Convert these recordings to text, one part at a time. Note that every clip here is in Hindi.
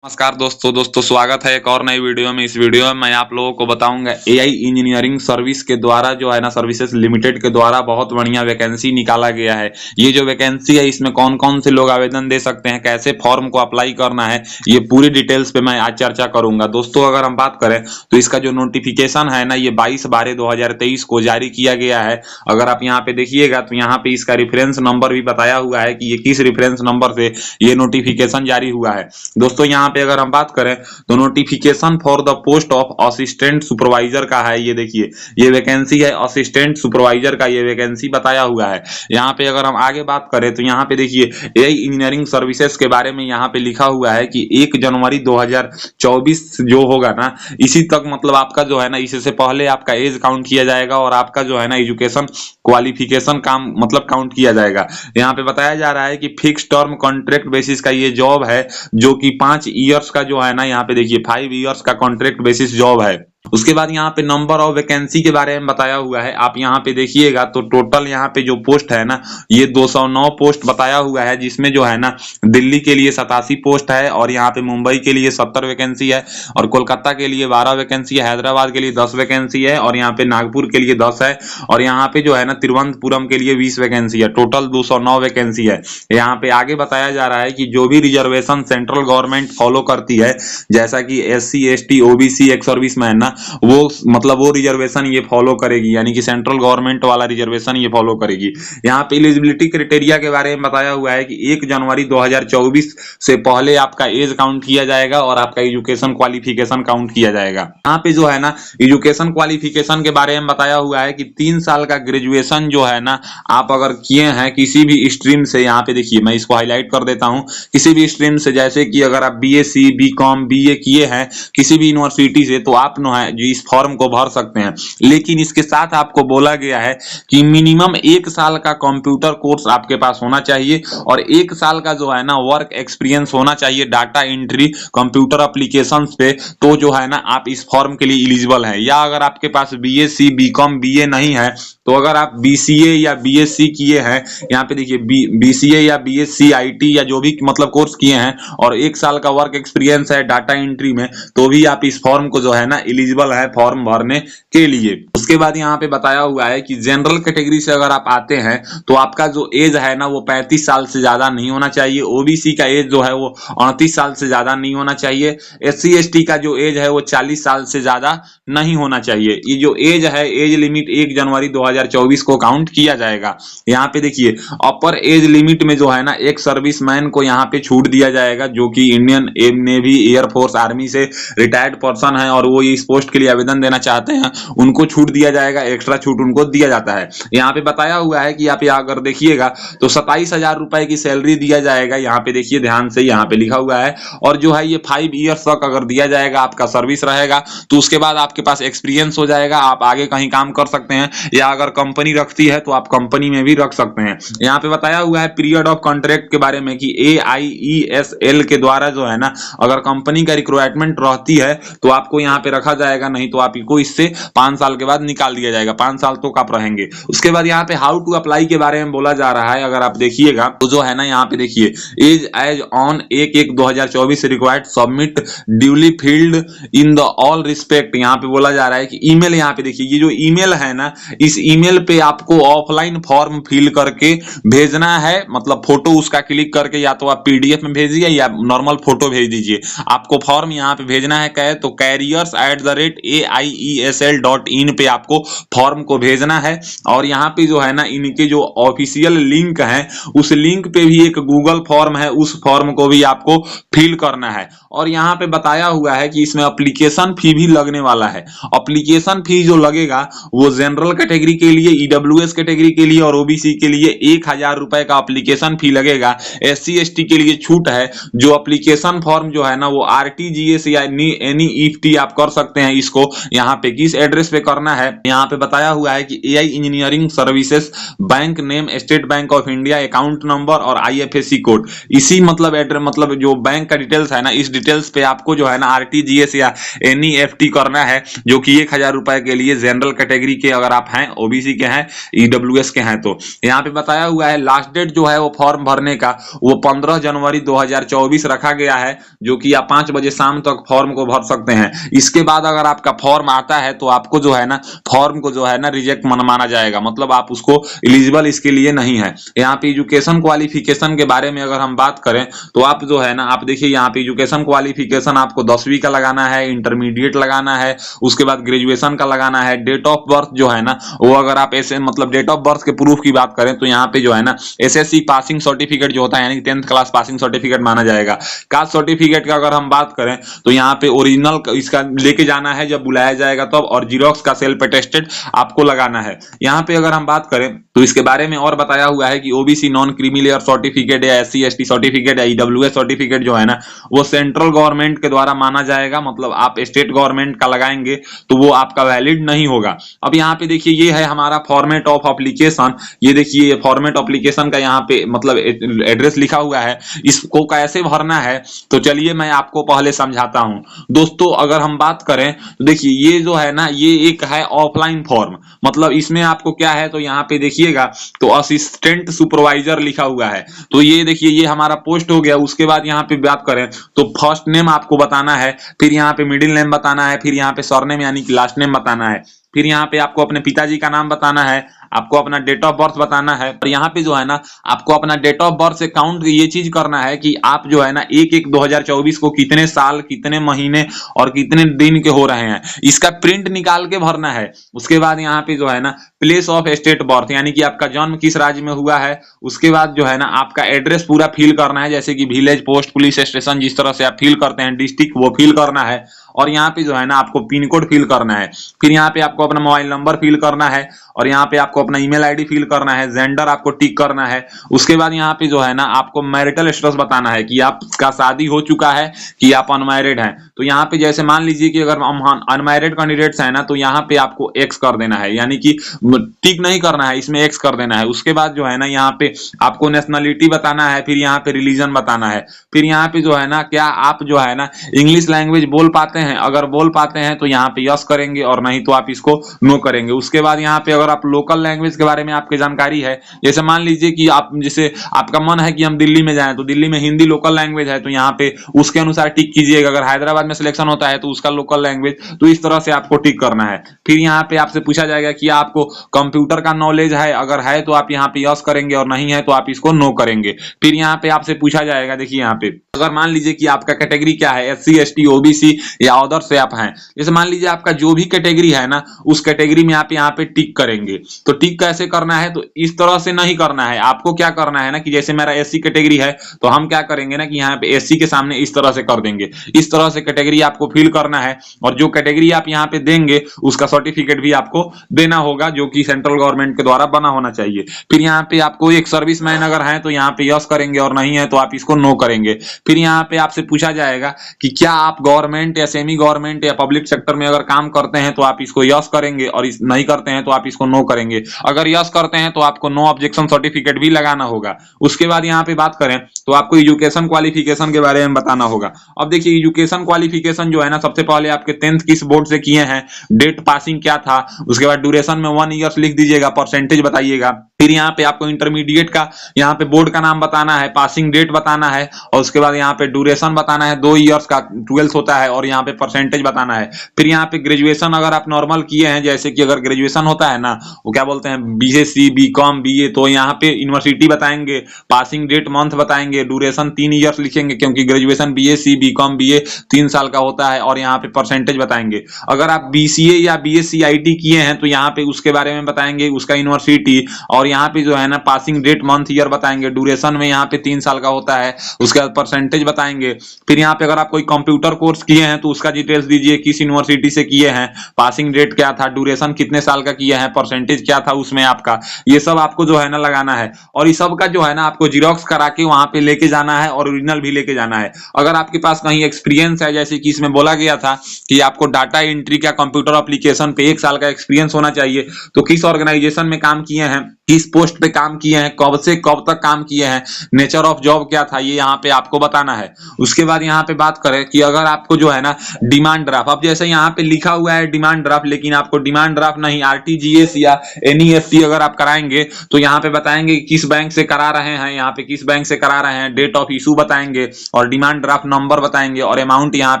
नमस्कार दोस्तों स्वागत है एक और नई वीडियो में। इस वीडियो में मैं आप लोगों को बताऊंगा एआई इंजीनियरिंग सर्विस के द्वारा जो है ना सर्विसेज लिमिटेड के द्वारा बहुत बढ़िया वैकेंसी निकाला गया है। ये जो वैकेंसी है इसमें कौन कौन से लोग आवेदन दे सकते हैं, कैसे फॉर्म को अप्लाई करना है, ये पूरी डिटेल्स पे मैं आज चर्चा करूंगा। दोस्तों अगर हम बात करें तो इसका जो नोटिफिकेशन है ना ये 22/12/2023 को जारी किया गया है। अगर आप यहाँ पे देखिएगा तो यहाँ पे इसका रेफरेंस नंबर भी बताया हुआ है कि ये किस रेफरेंस नंबर से ये नोटिफिकेशन जारी हुआ है। दोस्तों यहाँ पे अगर हम बात करें तो notification for the post of assistant supervisor का है। ये देखिए ये वैकेंसी है असिस्टेंट सुपरवाइजर का, ये वैकेंसी बताया हुआ है। यहाँ पे अगर हम आगे बात करें तो यहाँ पे देखिए एआई इंजीनियरिंग सर्विसेज के बारे में यहाँ पे लिखा हुआ है कि 1 जनवरी 2024 जो होगा ना इसी तक मतलब आपका जो है ना इससे पहले आपका एज काउंट किया जाएगा और आपका जो है ना एजुकेशन क्वालिफिकेशन काम मतलब काउंट किया जाएगा। यहाँ पे बताया जा रहा है कि फिक्स टर्म कॉन्ट्रैक्ट बेसिस का ये जॉब है जो कि 5 ईयर्स का जो है ना यहाँ पे देखिए 5 ईयर्स का कॉन्ट्रैक्ट बेसिस जॉब है। उसके बाद यहाँ पे नंबर ऑफ वैकेंसी के बारे में बताया हुआ है। आप यहाँ पे देखिएगा तो टोटल यहाँ पे जो पोस्ट है ना ये 209 पोस्ट बताया हुआ है, जिसमें जो है ना दिल्ली के लिए 87 पोस्ट है और यहाँ पे मुंबई के लिए 70 वैकेंसी है और कोलकाता के लिए 12 वैकेंसी है, हैदराबाद के लिए 10 वैकेंसी है और यहाँ पे नागपुर के लिए 10 है और यहाँ पे जो है ना तिरुवनंतपुरम के लिए 20 वैकेंसी है। टोटल 209 वैकेंसी है। यहाँ पे आगे बताया जा रहा है कि जो भी रिजर्वेशन सेंट्रल गवर्नमेंट फॉलो करती है जैसा कि SC ST OBC ex serviceman ना वो मतलब वो रिजर्वेशन ये फॉलो करेगी, यानी कि सेंट्रल गवर्नमेंट वाला रिजर्वेशन ये फॉलो करेगी। यहाँ पे एलिजिबिलिटी क्राइटेरिया के बारे में बताया हुआ है कि 1 जनवरी 2024 से पहले आपका एज काउंट किया जाएगा और आपका एजुकेशन क्वालिफिकेशन काउंट किया जाएगा। यहाँ पे जो है ना एजुकेशन क्वालिफिकेशन के बारे में बताया हुआ है कि 3 साल का ग्रेजुएशन जो है ना आप अगर किए हैं किसी भी स्ट्रीम से, यहाँ पे देखिए मैं इसको हाईलाइट कर देता हूँ, किसी भी स्ट्रीम से, जैसे कि अगर आप BSc BCom BA किए हैं किसी भी यूनिवर्सिटी से तो आप जो है इस फॉर्म को भर सकते हैं। लेकिन इसके साथ आपको बोला गया है कि मिनिमम 1 साल का कंप्यूटर कोर्स आपके पास होना चाहिए और 1 साल का जो है ना वर्क एक्सपीरियंस होना चाहिए डाटा एंट्री कंप्यूटर एप्लीकेशंस पे, तो जो है ना आप इस फॉर्म के लिए एलिजिबल हैं। या अगर आपके पास BSc BCom BA नहीं है तो अगर आप BCA या BSc किए हैं, यहाँ पे देखिए BCA या BSc IT या जो भी मतलब कोर्स किए हैं और 1 साल का वर्क एक्सपीरियंस है डाटा एंट्री में, तो भी आप इस फॉर्म को जो है ना एलिजिबल है फॉर्म भरने के लिए। उसके बाद यहाँ पे बताया हुआ है कि जनरल कैटेगरी से अगर आप आते हैं तो आपका जो एज है ना वो 35 साल से ज्यादा नहीं होना चाहिए। OBC का एज जो है वो 38 साल से ज्यादा नहीं होना चाहिए। SC ST का जो एज है वो 40 साल से ज्यादा नहीं होना चाहिए। ये जो एज है एज लिमिट 1 जनवरी 2024 को काउंट किया जाएगा। यहाँ पे देखिए अपर एज लिमिट में जो है ना एक सर्विसमैन को यहाँ पे छूट दिया जाएगा जो कि इंडियन नेवी एयरफोर्स आर्मी से रिटायर्ड पर्सन है और वो इस पोस्ट के लिए आवेदन देना चाहते हैं, उनको छूट दिया जाएगा, एक्स्ट्रा छूट उनको दिया जाता है। यहाँ पे बताया हुआ है कि आप यहाँ अगर देखिएगा तो 27,000 रुपए की सैलरी दिया जाएगा। यहाँ पे देखिए ध्यान से यहाँ पे लिखा हुआ है और जो है ये 5 ईयर्स तक अगर दिया जाएगा आपका सर्विस रहेगा तो उसके बाद आपके पास एक्सपीरियंस हो जाएगा, आप आगे कहीं काम कर सकते हैं या अगर कंपनी रखती है तो आप कंपनी में भी रख सकते हैं। यहाँ पे बताया हुआ है पीरियड ऑफ कॉन्ट्रैक्ट के बारे में कि AIESL के द्वारा जो है ना अगर कंपनी का रिक्वायरमेंट रहती है तो आपको यहाँ पे रखा जाएगा, नहीं तो आपको इससे 5 साल के बाद निकाल दिया जाएगा। 5 साल तो आप रहेंगे। उसके बाद यहाँ पे हाउ टू अप्लाई के बारे में बोला जा रहा है। अगर आप देखिएगा तो जो है ना यहाँ पे देखिए as on 1/1/2024 required submit duly field in the all respect. यहाँ पे बोला जा रहा है कि ईमेल, यहाँ पे देखिए ये जो ईमेल है ना इस ईमेल पे आपको ऑफलाइन फॉर्म फिल करके भेजना है, मतलब फोटो उसका क्लिक करके या तो आप PDF में भेजिए या नॉर्मल फोटो भेज दीजिए। आपको फॉर्म यहाँ पे भेजना है कहे तो careers@aiesl.in पे आपको फॉर्म को भेजना है और यहाँ पे जो है ना इनके जो ऑफिशियल लिंक है उस लिंक पे भी एक गूगल फॉर्म है, उस फॉर्म को भी आपको फिल करना है। और यहाँ पे बताया हुआ है कि इसमें एप्लीकेशन फी भी लगने वाला है। एप्लीकेशन फी जो लगेगा वो जनरल कैटेगरी के लिए, EWS कैटेगरी के लिए और OBC के लिए 1000 रुपए का एप्लीकेशन फी लगेगा। SC ST के लिए छूट है, जो एप्लीकेशन फॉर्म जो है ना वो RTGS या NEFT आप कर सकते हैं। इसको यहाँ पे किस एड्रेस पे करना है है, यहाँ पे बताया हुआ है कि AI engineering services, bank name, state bank of India, account number और आईएफएससी कोड। इसी मतलब जो बैंक का डिटेल्स है ना, इस डिटेल्स पे आपको जो है ना आरटीजीएस या एनईएफटी करना है, जो कि 1000 रुपए के लिए जनरल कैटेगरी के अगर आप हैं, ओबीसी के हैं, ईडब्ल्यूएस के हैं। तो यहाँ पे बताया हुआ है लास्ट डेट जो है वो फॉर्म भरने का वो 15 जनवरी 2024 रखा गया है, जो कि आप 5 बजे शाम तक फॉर्म को भर सकते हैं। इसके बाद अगर आपका फॉर्म आता है तो आपको जो है ना फॉर्म को जो है ना रिजेक्ट माना जाएगा, मतलब आप उसको एलिजिबल इसके लिए नहीं है। यहाँ पे एजुकेशन क्वालिफिकेशन के बारे में अगर हम बात करें तो आप जो है ना, आप देखिए यहाँ पे एजुकेशन क्वालिफिकेशन आपको 10वीं का लगाना है, इंटरमीडिएट लगाना है, उसके बाद ग्रेजुएशन का लगाना है। डेट ऑफ बर्थ जो है ना वो अगर आप ऐसे मतलब डेट ऑफ बर्थ के प्रूफ की बात करें तो यहाँ पे जो है ना एसएससी पासिंग सर्टिफिकेट जो होता है यानी 10th क्लास पासिंग सर्टिफिकेट माना जाएगा। कास्ट सर्टिफिकेट का अगर हम बात करें तो यहाँ पे ओरिजिनल इसका लेके जाना है जब बुलाया जाएगा तब, और जीरोक्स का सेल्फ अटेस्टेड आपको लगाना है। यहाँ पे अगर हम बात करें तो इसके बारे में और बताया हुआ है कि OBC non creamy layer certificate या एससी एसटी सर्टिफिकेट या ईडब्ल्यूएस सर्टिफिकेट जो है ना वो सेंट्रल गवर्नमेंट के द्वारा माना जाएगा, मतलब आप स्टेट गवर्नमेंट का लगाएंगे तो वो आपका वैलिड नहीं होगा। अब यहाँ पे देखिए ये है हमारा फॉर्मेट ऑफ एप्लीकेशन, ये देखिए ये फॉर्मेट एप्लीकेशन का यहाँ पे मतलब एड्रेस लिखा हुआ है, इसको कैसे भरना है तो चलिए मैं आपको पहले समझाता हूं। दोस्तों अगर हम बात करें तो देखिए ये जो है ना ये एक है ऑफलाइन फॉर्म, मतलब इसमें आपको क्या है तो यहाँ पे देखिएगा तो असिस्टेंट सुपरवाइजर लिखा हुआ है, तो ये देखिए ये हमारा पोस्ट हो गया। उसके बाद यहाँ पे बात करें तो फर्स्ट नेम आपको बताना है, फिर यहाँ पे मिडिल नेम बताना है, फिर यहाँ पे सरनेम यानी कि लास्ट नेम बताना है, फिर यहाँ पे आपको अपने पिताजी का नाम बताना है, आपको अपना डेट ऑफ बर्थ बताना है, और यहाँ पे जो है ना आपको अपना डेट ऑफ बर्थ से काउंट ये चीज करना है कि आप जो है ना 1/1/2024 को कितने साल, कितने महीने और कितने दिन के हो रहे हैं, इसका प्रिंट निकाल के भरना है। उसके बाद यहाँ पे जो है ना प्लेस ऑफ स्टेट बर्थ यानी कि आपका जन्म किस राज्य में हुआ है, उसके बाद जो है ना आपका एड्रेस पूरा फिल करना है, जैसे कि विलेज, पोस्ट, पुलिस स्टेशन, जिस तरह से आप फिल करते हैं, डिस्ट्रिक्ट वो फिल करना है, और यहाँ पे जो है ना आपको पिन कोड फिल करना है, फिर यहाँ पे आपको अपना मोबाइल नंबर फिल करना है, और यहाँ पे आपको अपना ईमेल आईडी फिल करना है, जेंडर आपको टिक करना है। उसके बाद यहाँ पे जो है ना आपको मैरिटल स्टेटस बताना है कि आपका शादी हो चुका है कि आप अनमैरिड हैं। तो यहाँ पे जैसे मान लीजिए कि अगर हम अनमैरिड कैंडिडेट्स हैं ना तो यहाँ पे आपको एक्स कर देना है, यानी कि टिक नहीं करना है, इसमें एक्स कर देना है। उसके बाद जो है ना यहाँ पे आपको नेशनलिटी बताना है, फिर यहाँ पे रिलीजन बताना है, फिर यहाँ पे जो है ना क्या आप जो है ना इंग्लिश लैंग्वेज बोल पाते हैं, अगर बोल पाते हैं तो यहाँ पे यस करेंगे और नहीं तो आप इसको नो करेंगे। उसके बाद यहाँ पे अगर आप लोकल लैंग्वेज के बारे में आपकी जानकारी है, जैसे मान लीजिए कि आप जैसे आपका मन है कि हम दिल्ली में जाएं तो दिल्ली में हिंदी लोकल लैंग्वेज है तो यहाँ पे उसके अनुसार टिक कीजिएगा। अगर हैदराबाद में सिलेक्शन होता है तो उसका लोकल लैंग्वेज, तो इस तरह से आपको टिक करना है। फिर यहाँ पे आपसे पूछा जाएगा कि आपको कंप्यूटर का नॉलेज है, अगर है तो आप यहाँ पे यस करेंगे और नहीं है तो आप इसको नो करेंगे। फिर यहाँ पे आपसे पूछा जाएगा, देखिए यहाँ पे अगर मान लीजिए कि आपका कैटेगरी क्या है, एससी एसटी ओबीसी या अदर से आप हैं, जैसे मान लीजिए आपका जो भी कैटेगरी है ना उस कैटेगरी में आप यहाँ पे टिक करेंगे। तो टिक कैसे करना है तो इस तरह से नहीं करना है, आपको क्या करना है ना कि जैसे मेरा एससी कैटेगरी है तो हम क्या करेंगे ना कि यहाँ पे एससी के सामने इस तरह से कर देंगे, इस तरह से कैटेगरी आपको फिल करना है, और जो कैटेगरी आप यहाँ पे देंगे उसका सर्टिफिकेट भी आपको देना होगा जो कि सेंट्रल गवर्नमेंट के द्वारा बना होना चाहिए। फिर यहाँ पे आपको एक सर्विसमैन अगर है तो यहाँ पे यस करेंगे और नहीं है तो आप इसको नो करेंगे। फिर यहाँ पे आपसे पूछा जाएगा कि क्या आप गवर्नमेंट या सेमी गवर्नमेंट या पब्लिक सेक्टर में अगर काम करते हैं तो आप इसको यस करेंगे, और नहीं करते हैं तो आप इसको नो करेंगे। अगर यस करते हैं तो आपको नो ऑब्जेक्शन सर्टिफिकेट भी लगाना होगा। उसके बाद यहाँ पे बात करें तो आपको एजुकेशन क्वालिफिकेशन के बारे में बताना होगा। अब देखिए एजुकेशन क्वालिफिकेशन जो है ना सबसे पहले आपके 10th किस बोर्ड से किए हैं, डेट पासिंग क्या था, उसके बाद ड्यूरेशन में 1 ईयर्स लिख दीजिएगा, परसेंटेज बताइएगा। फिर यहाँ पे आपको इंटरमीडिएट का यहाँ पे बोर्ड का नाम बताना है, पासिंग डेट बताना है, और उसके बाद यहाँ पे ड्यूरेशन बताना है, 2 ईयर्स का 12th होता है, और यहाँ पे परसेंटेज बताना है। फिर यहाँ पे ग्रेजुएशन अगर आप नॉर्मल किए हैं, जैसे कि अगर ग्रेजुएशन होता है ना वो क्या बोलते हैं बीएससी बीकॉम बीए, तो यहाँ पे यूनिवर्सिटी बताएंगे, पासिंग डेट मंथ बताएंगे, ड्यूरेशन 3 ईयर्स लिखेंगे क्योंकि ग्रेजुएशन बीएससी बीकॉम बीए 3 साल का होता है, और यहाँ पे परसेंटेज बताएंगे। अगर आप बीसीए या बीएससी आईटी किए हैं तो यहाँ पे उसके बारे में बताएंगे, उसका यूनिवर्सिटी, और यहाँ पे जो है ना पासिंग डेट मंथ ईयर बताएंगे, ड्यूरेशन में यहाँ पे 3 साल का होता है, उसके बाद परसेंटेज बताएंगे। फिर यहाँ पे अगर आप कोई कंप्यूटर कोर्स किए हैं तो उसका डिटेल्स दीजिए, किस यूनिवर्सिटी से किए हैं, पासिंग डेट क्या था, ड्यूरेशन कितने साल का किए हैं, परसेंटेज क्या था उसमें आपका, ये सब आपको जो है ना लगाना है। और इस सब का जो है ना आपको जीरोक्स करा के वहां पे लेके जाना है और ओरिजिनल भी लेके जाना है। अगर आपके पास कहीं एक्सपीरियंस है, जैसे कि इसमें बोला गया था कि आपको डाटा एंट्री का कंप्यूटर एप्लीकेशन पे 1 साल का एक्सपीरियंस होना चाहिए, तो किस ऑर्गेनाइजेशन में काम किए हैं, किस पोस्ट पे काम किए हैं, कब से कब तक काम किए हैं, नेचर ऑफ जॉब क्या था, ये यहाँ पे आपको बताना है। उसके बाद यहाँ पे बात करें कि अगर आपको जो है ना डिमांड ड्राफ्ट, अब जैसे यहाँ पे लिखा हुआ है डिमांड ड्राफ्ट, लेकिन आपको डिमांड ड्राफ्ट नहीं आरटीजीएस या एनईएफटी अगर आप कराएंगे तो यहाँ पे बताएंगे किस बैंक से करा रहे हैं, यहाँ पे किस बैंक से करा रहे हैं, डेट ऑफ इशू बताएंगे और डिमांड ड्राफ्ट नंबर बताएंगे और अमाउंट यहाँ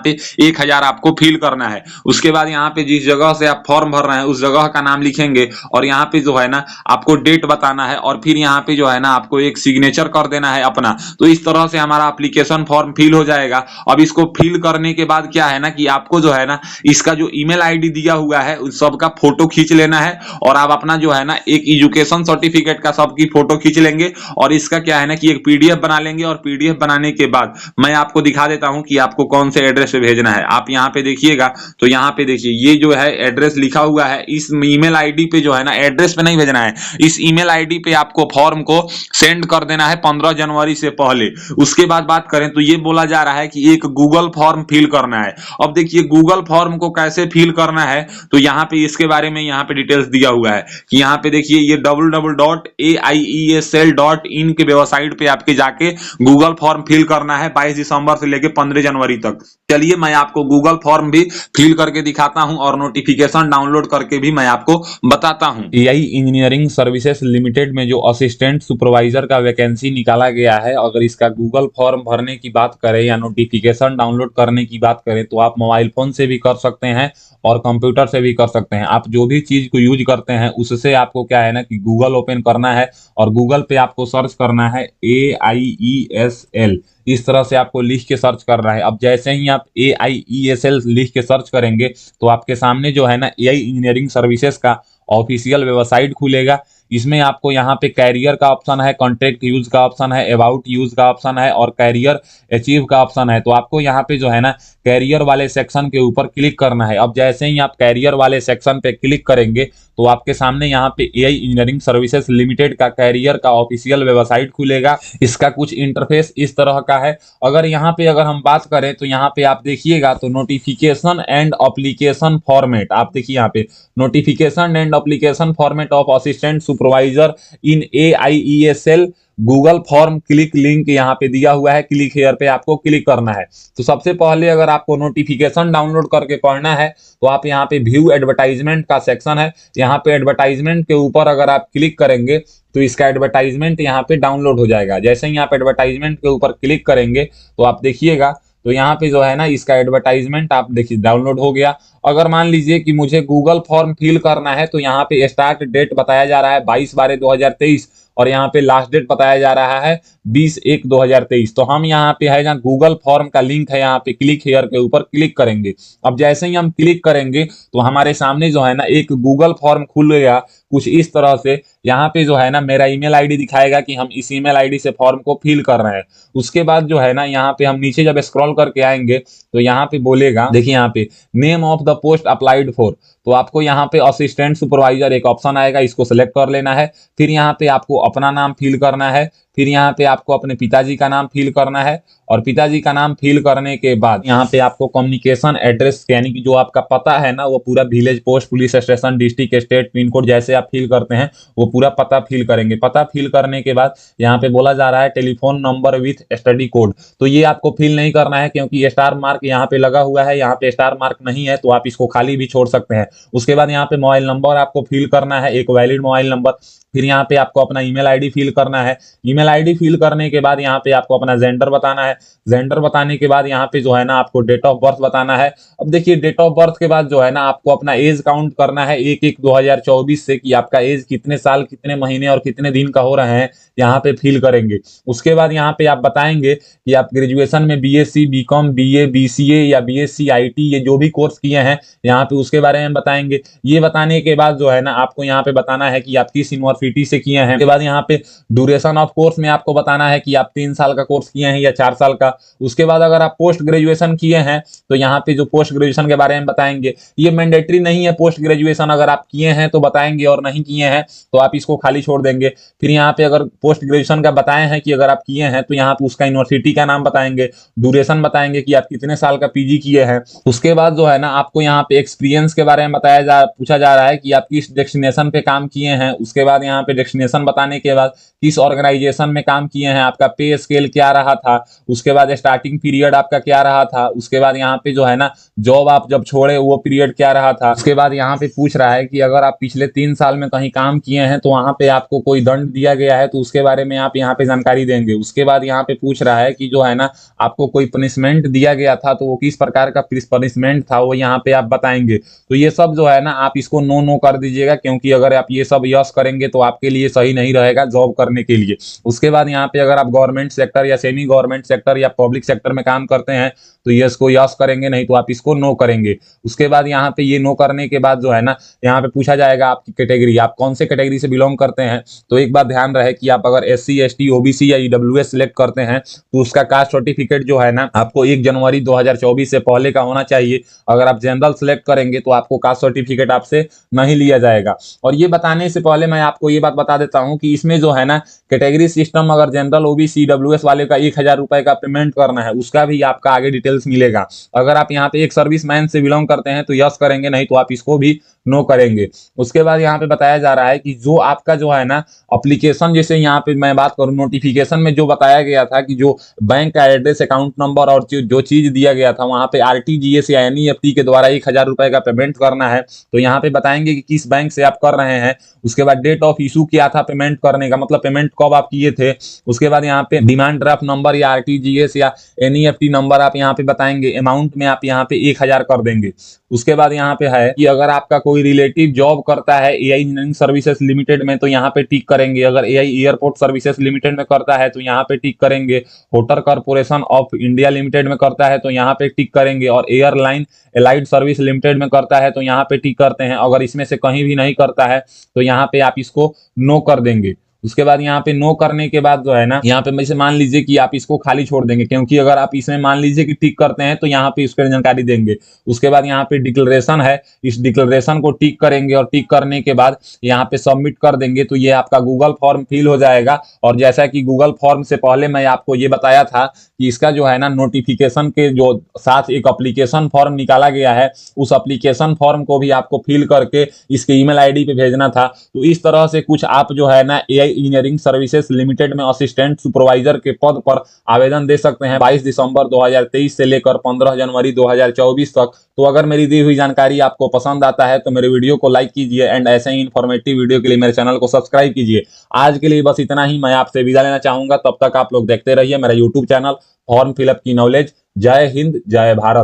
पे 1000 आपको फिल करना है। उसके बाद यहाँ पे जिस जगह से आप फॉर्म भर रहे हैं उस जगह का नाम लिखेंगे और यहाँ पे जो है ना आपको डेट बताना है और फिर यहाँ पे जो है ना आपको एक सिग्नेचर कर देना है अपना। तो इस तरह से हमारा एप्लीकेशन फॉर्म फिल हो जाएगा। अब इसको फिल करने के बाद क्या है ना कि आपको जो है ना इसका जो ईमेल आईडी दिया हुआ है उस सब का फोटो खींच लेना है और आप अपना जो है ना एक एजुकेशन सर्टिफिकेट का सबकी फोटो खींच लेंगे और इसका क्या है ना कि एक पीडीएफ बना लेंगे और पीडीएफ बनाने के बाद मैं आपको दिखा देता हूं कि आपको कौन से एड्रेस पे भेजना है। आप यहाँ पे देखिएगा तो यहाँ पे देखिए ये जो है एड्रेस लिखा हुआ है, इस ईमेल आईडी पे जो है ना एड्रेस पे नहीं भेजना है, इस ईमेल आईडी पे आपको फॉर्म को सेंड कर देना है 15 जनवरी से पहले। उसके बाद बात करें तो ये बोला जा रहा है कि एक गूगल फॉर्म फिल करना है। अब देखिए गूगल फॉर्म को कैसे फिल करना है तो यहाँ पे इसके बारे में यहाँ पे डिटेल्स दिया हुआ है कि यहाँ पे देखिए ये www.aiesl.in के वेबसाइट पे आपके जाके गूगल फॉर्म फिल करना है 22 दिसंबर से लेके 15 जनवरी तक। चलिए मैं आपको गूगल फॉर्म भी फिल करके दिखाता हूं और नोटिफिकेशन डाउनलोड करके भी मैं आपको बताता हूं। एआई इंजीनियरिंग सर्विसेज लिमिटेड में जो असिस्टेंट सुपरवाइजर का वैकेंसी निकाला गया है, अगर इसका गूगल फॉर्म भरने की बात करें या नोटिफिकेशन डाउनलोड करने की बात करें तो आप मोबाइल फोन से भी कर सकते हैं और कंप्यूटर से भी कर सकते हैं। आप जो भी चीज को यूज करते हैं उससे आपको क्या है ना कि गूगल ओपन करना है और गूगल पे आपको सर्च करना है AIESL, इस तरह से आपको लिख के सर्च करना है। अब जैसे ही आप AIESL लिख के सर्च करेंगे तो आपके सामने जो है ना एआई इंजीनियरिंग सर्विसेज का ऑफिशियल वेबसाइट खुलेगा। इसमें आपको यहाँ पे कैरियर का ऑप्शन है, कॉन्टेक्ट यूज का ऑप्शन है, अबाउट यूज का ऑप्शन है और कैरियर अचीव का ऑप्शन है। तो आपको यहाँ पे जो है ना कैरियर वाले सेक्शन के ऊपर क्लिक करना है। अब जैसे ही आप कैरियर वाले सेक्शन पे क्लिक करेंगे तो आपके सामने यहाँ पे एआई इंजीनियरिंग सर्विसेज लिमिटेड का कैरियर का ऑफिशियल वेबसाइट खुलेगा। इसका कुछ इंटरफेस इस तरह का है। अगर यहाँ पे अगर हम बात करें तो यहाँ पे आप देखिएगा तो नोटिफिकेशन एंड एप्लीकेशन फॉर्मेट, आप देखिए यहाँ पे notification and application format of assistant supervisor in AIESL Google form click link यहाँ पे दिया हुआ है, क्लिक हेयर पे आपको क्लिक करना है। तो सबसे पहले अगर आपको नोटिफिकेशन डाउनलोड करके पढ़ना है तो आप यहाँ पे व्यू एडवर्टाइजमेंट का सेक्शन है, यहाँ पे एडवर्टाइजमेंट के ऊपर अगर आप क्लिक करेंगे तो इसका एडवर्टाइजमेंट यहाँ पे डाउनलोड हो जाएगा। जैसे ही आप एडवर्टाइजमेंट के ऊपर क्लिक करेंगे तो आप देखिएगा तो यहाँ पे जो है ना इसका एडवर्टाइजमेंट आप देखिए डाउनलोड हो गया। अगर मान लीजिए कि मुझे गूगल फॉर्म फिल करना है तो यहाँ पे स्टार्ट डेट बताया जा रहा है 22/12/2023 और यहाँ पे लास्ट डेट बताया जा रहा है 20/1/2023। तो हम यहाँ पे है जहाँ गूगल फॉर्म का लिंक है यहाँ पे क्लिक हेयर के ऊपर क्लिक करेंगे। अब जैसे ही हम क्लिक करेंगे तो हमारे सामने जो है ना एक गूगल फॉर्म खुलेगा कुछ इस तरह से। यहाँ पे जो है ना मेरा ईमेल आईडी दिखाएगा कि हम इस ईमेल आईडी से फॉर्म को फिल कर रहे हैं। उसके बाद जो है ना यहाँ पे हम नीचे जब स्क्रॉल करके आएंगे तो यहाँ पे बोलेगा, देखिए यहाँ पे name of the post applied for, तो आपको यहाँ पे असिस्टेंट सुपरवाइजर एक ऑप्शन आएगा, इसको सिलेक्ट कर लेना है। फिर यहाँ पे आपको अपना नाम फिल करना है, फिर यहाँ पे आपको अपने पिताजी का नाम फिल करना है और पिताजी का नाम फिल करने के बाद यहाँ पे आपको कम्युनिकेशन एड्रेस यानी कि जो आपका पता है ना वो पूरा village, post, police station, district, state, pin code जैसे आप फिल करते हैं वो पूरा पता फिल करेंगे। पता फिल करने के बाद यहाँ पे बोला जा रहा है telephone number with study code, तो ये आपको फिल नहीं करना है क्योंकि स्टार मार्क यहाँ पे लगा हुआ है, यहाँ पे स्टार मार्क नहीं है तो आप इसको खाली भी छोड़ सकते हैं। उसके बाद यहाँ पे मोबाइल नंबर आपको फिल करना है, एक वैलिड मोबाइल नंबर। फिर यहाँ पे आपको अपना ईमेल आईडी फिल करना है। ईमेल आईडी फिल करने के बाद यहाँ पे आपको अपना जेंडर बताना है। जेंडर बताने के बाद यहाँ पे जो है ना आपको डेट ऑफ बर्थ बताना है। अब देखिए डेट ऑफ बर्थ के बाद जो है ना आपको अपना एज काउंट करना है 1/1/2024 से कि आपका एज कितने साल, कितने महीने और कितने दिन का हो रहे हैं, यहाँ पे फिल करेंगे। उसके बाद यहाँ पे आप बताएंगे कि आप ग्रेजुएशन में BSc, BCom, BA, BCA या BSc IT ये जो भी कोर्स किए हैं यहाँ पे उसके बारे में बताएंगे। ये बताने के बाद जो है ना आपको यहाँ पे बताना है कि आप किस यूनिवर्सिटी यूनिवर्सिटी से किए हैं। उसके बाद यहाँ पे ड्यूरेशन ऑफ कोर्स में आपको बताना है कि आप 3 साल का कोर्स किए हैं या 4 साल का। उसके बाद अगर आप पोस्ट ग्रेजुएशन किए हैं तो यहाँ पे जो पोस्ट ग्रेजुएशन के बारे में बताएंगे, ये मैंडेटरी नहीं है। पोस्ट ग्रेजुएशन अगर आप किए हैं तो बताएंगे और नहीं किए हैं तो आप इसको खाली छोड़ देंगे। फिर यहाँ पे अगर पोस्ट ग्रेजुएशन का बताए हैं कि अगर आप किए हैं तो यहाँ पे उसका यूनिवर्सिटी का नाम बताएंगे, ड्यूरेशन बताएंगे कि आप कितने साल का पीजी किए हैं। उसके बाद जो है ना आपको यहाँ पे एक्सपीरियंस के बारे में पूछा जा रहा है कि आप किस डेस्टिनेशन पे काम किए हैं। उसके बाद यहाँ पे डेस्टिनेशन बताने के बाद किस ऑर्गेनाइजेशन में काम किए हैं, आपका पे स्केल क्या रहा था, उसके बाद स्टार्टिंग पीरियड आपका क्या रहा था, उसके बाद यहाँ पे जो है ना जॉब आप जब छोड़े वो पीरियड क्या रहा था। उसके बाद यहाँ पे पूछ रहा है कि अगर आप पिछले 3 साल में कहीं काम किए हैं तो वहां पे आपको कोई दंड दिया गया है तो उसके बारे में आप यहाँ पे जानकारी देंगे। उसके बाद यहाँ पे पूछ रहा है कि जो है ना आपको कोई पनिशमेंट दिया गया था तो वो किस प्रकार का पनिशमेंट था वो यहाँ पे आप बताएंगे। तो ये सब जो है ना आप इसको नो नो कर दीजिएगा, क्योंकि अगर आप ये सब यस करेंगे तो आपके लिए सही नहीं रहेगा जॉब करने के लिए। उसके बाद यहाँ पे अगर आप गवर्नमेंट सेक्टर या सेमी गवर्नमेंट सेक्टर या पब्लिक सेक्टर में काम करते हैं तो ये इसको यस करेंगे, नहीं तो आप इसको नो करेंगे। उसके बाद यहाँ पे ये नो करने के बाद जो है ना यहाँ पे पूछा जाएगा आपकी कैटेगरी, आप कौन से कैटेगरी से बिलोंग करते हैं। तो एक बात ध्यान रहे कि आप अगर SC ST OBC या EWS सिलेक्ट करते हैं तो उसका कास्ट सर्टिफिकेट जो है ना आपको 1 जनवरी 2024 से पहले का होना चाहिए। अगर आप जनरल सिलेक्ट करेंगे तो आपको कास्ट सर्टिफिकेट आपसे नहीं लिया जाएगा। और ये बताने से पहले मैं आपको ये बात बता देता हूँ कि इसमें जो है ना कैटेगरी सिस्टम, अगर जनरल OBC EWS वाले का 1000 रुपए का पेमेंट करना है उसका भी आपका आगे डिटेल्स मिलेगा। अगर आप यहाँ पे एक सर्विसमैन से बिलोंग करते हैं तो यस करेंगे, नहीं तो आप इसको भी नो करेंगे। उसके बाद यहाँ पे बताया जा रहा है कि जो आपका जो है ना एप्लीकेशन, जैसे यहाँ पे मैं बात करूँ नोटिफिकेशन में जो बताया गया था कि जो बैंक का एड्रेस, अकाउंट नंबर और जो चीज दिया गया था वहां पे RTGS या NEFT के द्वारा 1000 रुपए का पेमेंट करना है। तो यहाँ पे बताएंगे कि किस बैंक से आप कर रहे हैं। उसके बाद डेट ऑफ इशू क्या था पेमेंट करने का, मतलब पेमेंट कब आप किए थे। उसके बाद यहाँ पे डिमांड ड्राफ्ट नंबर या RTGS या NEFT नंबर आप यहाँ पे बताएंगे। अमाउंट में आप यहाँ पे 1000 कर देंगे। उसके बाद यहाँ पे है कि अगर आपका कोई रिलेटिव जॉब करता है AI इंजीनियरिंग सर्विसेज लिमिटेड में तो यहाँ पे टिक करेंगे। अगर AI एयरपोर्ट सर्विसेज लिमिटेड में करता है तो यहाँ पे टिक करेंगे। Hotel corporation of India limited में करता है तो यहाँ पे टिक करेंगे। और एयरलाइन एलाइड सर्विस लिमिटेड में करता है तो यहाँ पे टिक करते हैं। अगर इसमें से कहीं भी नहीं करता है तो यहाँ पे आप इसको नो कर देंगे। उसके बाद यहाँ पे नो करने के बाद जो है ना यहाँ पे जैसे मान लीजिए कि आप इसको खाली छोड़ देंगे, क्योंकि अगर आप इसमें मान लीजिए कि टिक करते हैं तो यहाँ पे इसके जानकारी देंगे। उसके बाद यहाँ पे डिक्लेरेशन है, इस डिक्लेरेशन को टिक करेंगे और टिक करने के बाद यहाँ पे सबमिट कर देंगे तो ये आपका गूगल फॉर्म फिल हो जाएगा। और जैसा कि गूगल फॉर्म से पहले मैं आपको ये बताया था कि इसका जो है ना नोटिफिकेशन के जो साथ एक एप्लीकेशन फॉर्म निकाला गया है, उस एप्लीकेशन फॉर्म को भी आपको फिल करके इसके ईमेल आईडी पे भेजना था। तो इस तरह से कुछ आप जो है ना AI इंजीनियरिंग सर्विसेज लिमिटेड में असिस्टेंट सुपरवाइजर के पद पर आवेदन दे सकते हैं 22 दिसंबर 2023 से लेकर 15 जनवरी 2024 तक। तो अगर मेरी दी हुई जानकारी आपको पसंद आता है तो मेरे वीडियो को लाइक कीजिए एंड ऐसे ही इन्फॉर्मेटिव वीडियो के लिए मेरे चैनल को सब्सक्राइब कीजिए। आज के लिए बस इतना ही, मैं आपसे विदा लेना चाहूंगा। तब तक आप लोग देखते रहिए मेरा यूट्यूब चैनल फॉर्म फिलअप की नॉलेज। जय हिंद, जय भारत।